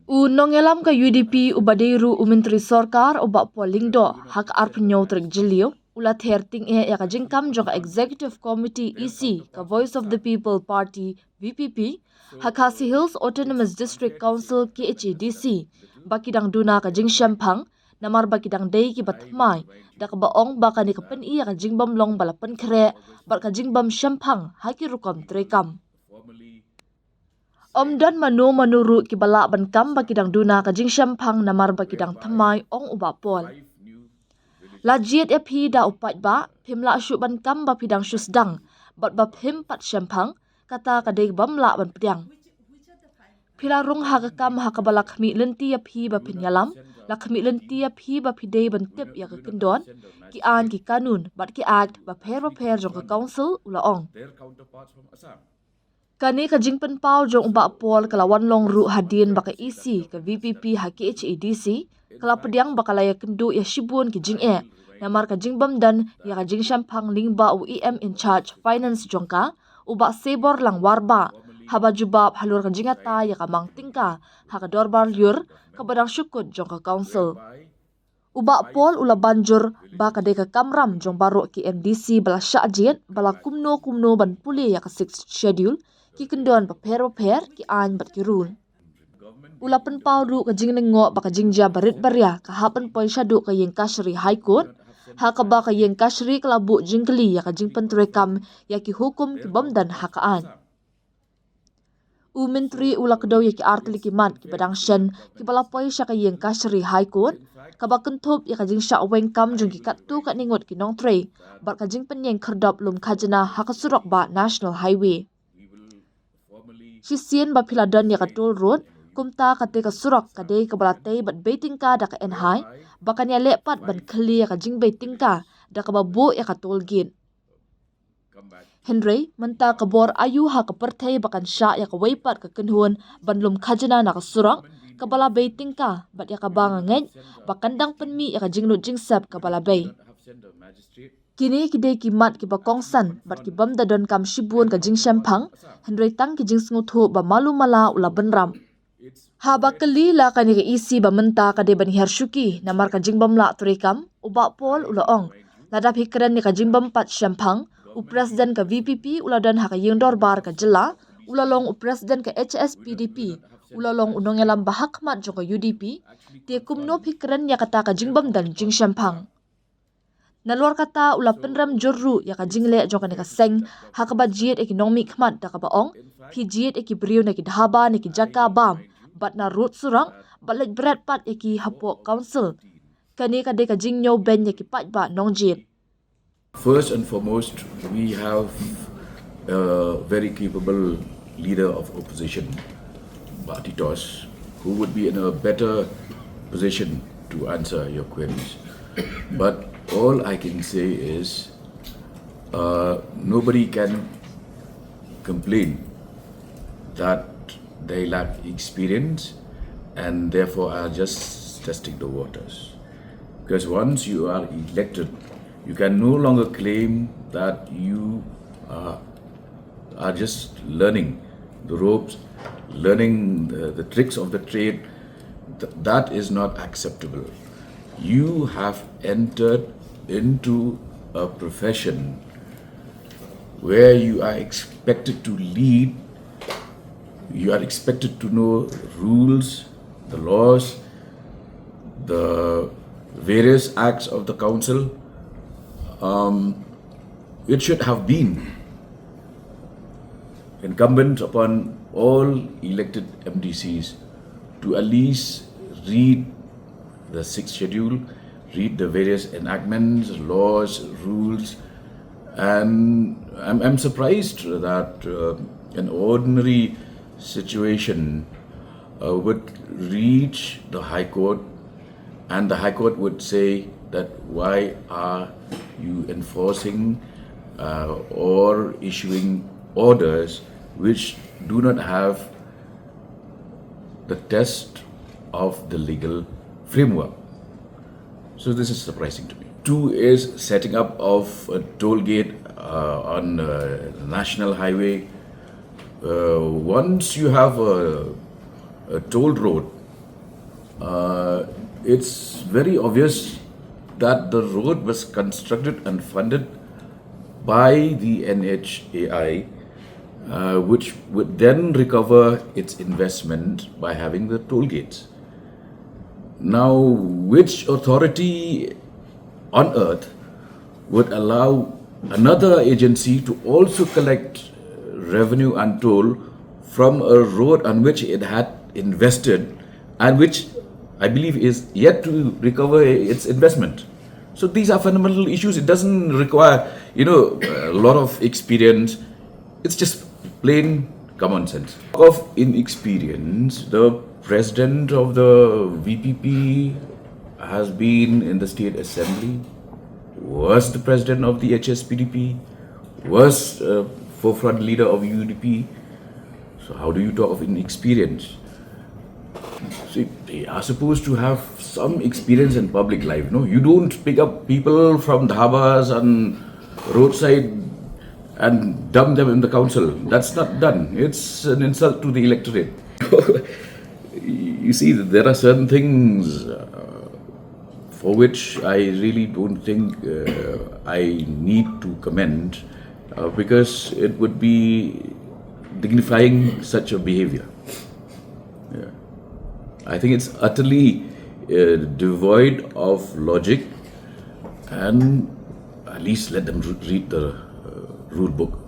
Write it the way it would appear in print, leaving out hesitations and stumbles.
Nongelam ka UDP ubadeiru Menteri Sorkar ubak polingdo hak arpenyo trek jilio ulat herting ya ka jingkam joka Executive Committee EC ka Voice of the People Party VPP Hakasi Hills Autonomous District Council KHADC bakidang duna ka jing shampang namar bakidang dei ki batmai dak baong baka ni kapen iya ka jingbam long balapan kre bar ka jingbam shampang haki rukom trekam Omdan manu manuru ki bala bankam bakidang duna ka jing shampang namar bakidang thamai ong uba pol. Lajiet epi da upat ba pimla asyu bankam ba pidang syusdang bat ba pim pat shampang kata kadeg bamla ban pedang. Pila rung hakakam hakabala khmi lenti epi ba pinyalam la khmi lenti epi ba pidei ban tip ya ka kendon ki an ki kanun bat ki act ba pher jong ka council ula ong. Kani ka jingpen pau jong uba pol kalawan long ru hadin baka EC ka VPP ha KHADC kala pediang baka laya kendu ya shibun ki jing namar ka jingbam dan ya ka jing shampang lingba UEM in charge finance jongka uba sebor lang warba haba jubab halur ka jingata ya ka mang tingka ha ka dorbar liur ka badang syukut jong ka council uba pol ula banjur baka de ka kamram jong baru ki MDC bala syajit bala kumno ban puli ya ka 6th schedule ki kendon paper ki an bat ki rule. Ula pen pau ru ka jing nengo baka jingja barit barya ka hapen poin syadu ka yeng kashri high court ha ka ba ka yeng kashri kelabu jingkeli ya ka jing pen terekam ya ki hukum ki bamdan hakaan. Menteri ula kedau ya ki artli ki mat ki badang shen ki bala poin sya ka yeng kashri high court ka ba kentup ya ka jing sya weng kam jong ki katu ka ningot ki nong tre bar ka jing pen yeng kerdap lum khajana ha ka surok ba national highway. Sisian ba piladan ya ka toll road kumta kate ka surak kadei ka balatay bat baiting ka da ka enhai bakan ya lepat ban khli ya ka jing baiting ka da ka babu ya ka toll gate. Henry menta ka bor ayu ha ka perthai bakan sya ya ka waipat ka kenhun ban lum khajana na ka surak ka bala baiting ka bat ya ka bangangen bakandang penmi ya ka jinglut jingsap ka bala bay. Kini kidei kimat ki bakongsan bat ki bam dadon kam shibun ka jing shampang Henry tang ki jing snguthu ba malu mala ula benram. Ha bakali la ka ni ka isi ba menta ka de ban hersyuki namar ka jing bam la turekam uba pol ula ong. Ladap hikran ni ka jing bam pat shampang u presiden ka VPP ula dan ha ka yeng dorbar ka jela ula long u presiden ka HSPDP ula long unong elam bahakmat jo ka UDP te kumno hikran ya kata ka jing bam dan jing shampang. Naluar kata ula penram jorru ya ka jingle jong ka seng ha ka bajiet ekonomi khmat da ka baong pijiet eki briu na ki dhaba na ki jaka bam bat na root surang balet bread pat eki hapo council kani ka de ka jing nyo ben ya ki pat ba nong jit. First and foremost, we have a very capable leader of opposition, Bati Tos, who would be in a better position to answer your queries. But all I can say is nobody can complain that they lack experience and therefore are just testing the waters. Because once you are elected, you can no longer claim that you are just learning the ropes, learning the tricks of the trade. That is not acceptable. You have entered into a profession where you are expected to lead, you are expected to know rules, the laws, the various acts of the council. It should have been incumbent upon all elected MDCs to at least read the 6th schedule, read the various enactments, laws, rules, and I'm surprised that an ordinary situation would reach the High Court and the High Court would say that why are you enforcing or issuing orders which do not have the test of the legal framework. So this is surprising to me. 2 is setting up of a toll gate on the national highway. Once you have a toll road, It's very obvious that the road was constructed and funded by the NHAI, which would then recover its investment by having the toll gates. Now, which authority on earth would allow another agency to also collect revenue and toll from a road on which it had invested and which I believe is yet to recover its investment? So these are fundamental issues. It doesn't require, a lot of experience. It's just plain common sense. Of inexperience, the president of the VPP has been in the state assembly, was the president of the HSPDP, was forefront leader of UDP. So how do you talk of inexperience? See, they are supposed to have some experience in public life. No, you don't pick up people from dhabas and roadside and dump them in the council. That's not done. It's an insult to the electorate. You see, there are certain things for which I really don't think I need to comment because it would be dignifying such a behavior. Yeah. I think it's utterly devoid of logic, and at least let them read the rule book.